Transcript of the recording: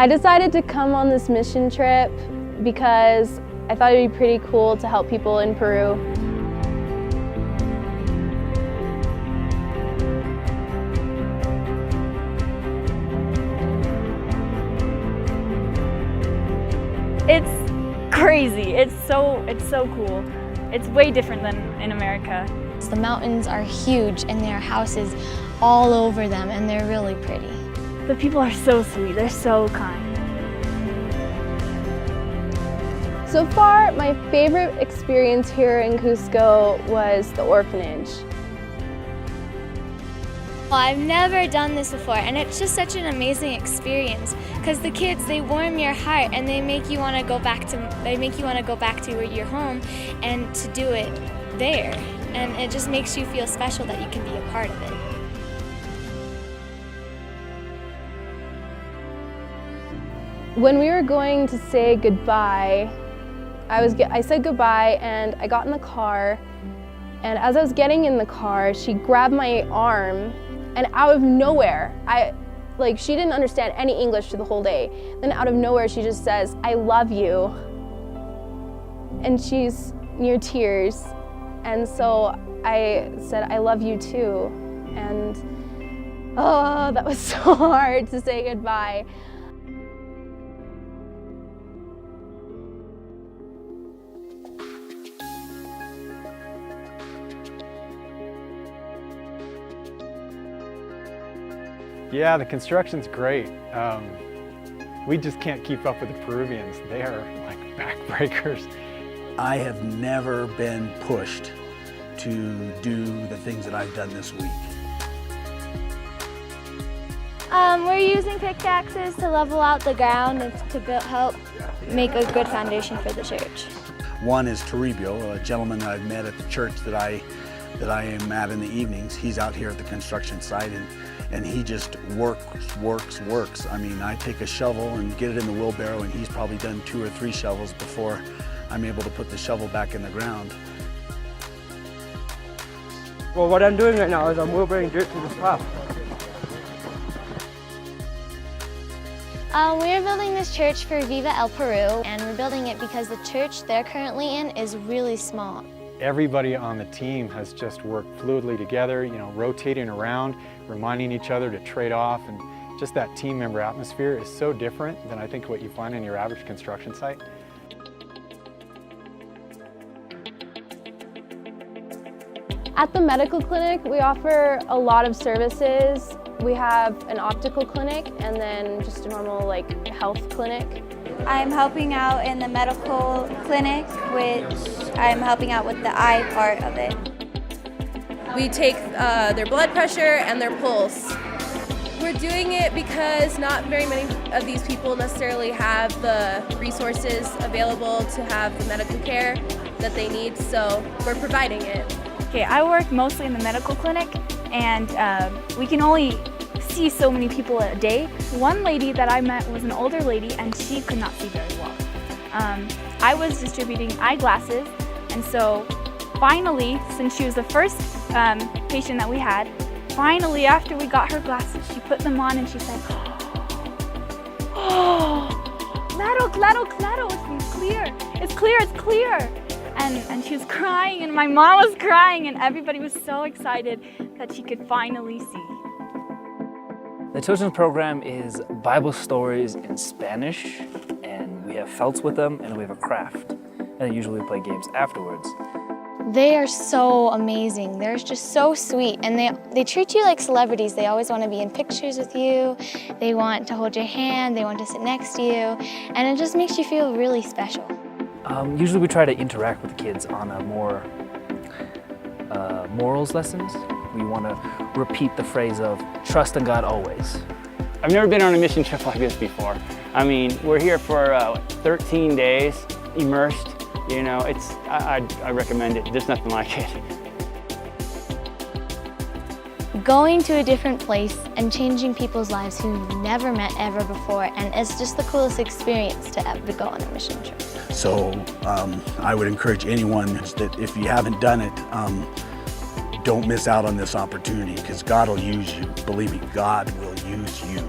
I decided to come on this mission trip because I thought it'd be pretty cool to help people in Peru. It's crazy. It's so cool. It's way different than in America. The mountains are huge and there are houses all over them and they're really pretty. The people are so sweet. They're so kind. So far, my favorite experience here in Cusco was the orphanage. Well, I've never done this before and it's just such an amazing experience because the kids, they warm your heart and they make you want to go back to where you're home and to do it there. And it just makes you feel special that you can be a part of it. When we were going to say goodbye, I said goodbye and I got in the car, and as I was getting in the car, she grabbed my arm, and out of nowhere, she didn't understand any English for the whole day. Then out of nowhere, she just says, "I love you." And she's near tears. And so I said, "I love you too." And oh, that was so hard to say goodbye. Yeah, the construction's great. We just can't keep up with the Peruvians. They are like backbreakers. I have never been pushed to do the things that I've done this week. We're using pickaxes to level out the ground and to help make a good foundation for the church. One is Toribio, a gentleman that I've met at the church that I am at in the evenings. He's out here at the construction site and he just works. I mean, I take a shovel and get it in the wheelbarrow and he's probably done 2 or 3 shovels before I'm able to put the shovel back in the ground. Well, what I'm doing right now is I'm wheelbarrowing dirt to the slab. We're building this church for Viva El Peru, and we're building it because the church they're currently in is really small. Everybody on the team has just worked fluidly together, rotating around, reminding each other to trade off, and just that team member atmosphere is so different than I think what you find in your average construction site. At the medical clinic, we offer a lot of services. We have an optical clinic and then just a normal health clinic. I'm helping out in the medical clinic, which I'm helping out with the eye part of it. We take their blood pressure and their pulse. We're doing it because not very many of these people necessarily have the resources available to have the medical care that they need, so we're providing it. Okay, I work mostly in the medical clinic, and we can only see so many people a day. One lady that I met was an older lady, and she could not see very well. I was distributing eyeglasses, and so finally, since she was the first patient that we had, finally after we got her glasses, she put them on and she said, "Oh, claro, it's clear. And she was crying, and my mom was crying, and everybody was so excited that she could finally see. The children's program is Bible stories in Spanish, and we have felts with them, and we have a craft. And then usually we play games afterwards. They are so amazing. They're just so sweet, and they treat you like celebrities. They always want to be in pictures with you. They want to hold your hand. They want to sit next to you, and it just makes you feel really special. Usually we try to interact with the kids on a more morals lessons. We want to repeat the phrase of trust in God always. I've never been on a mission trip like this before. I mean, we're here for 13 days, immersed. I recommend it. There's nothing like it. Going to a different place and changing people's lives who you've never met ever before, and it's just the coolest experience to ever go on a mission trip. So I would encourage anyone that if you haven't done it, don't miss out on this opportunity because God will use you. Believe me, God will use you.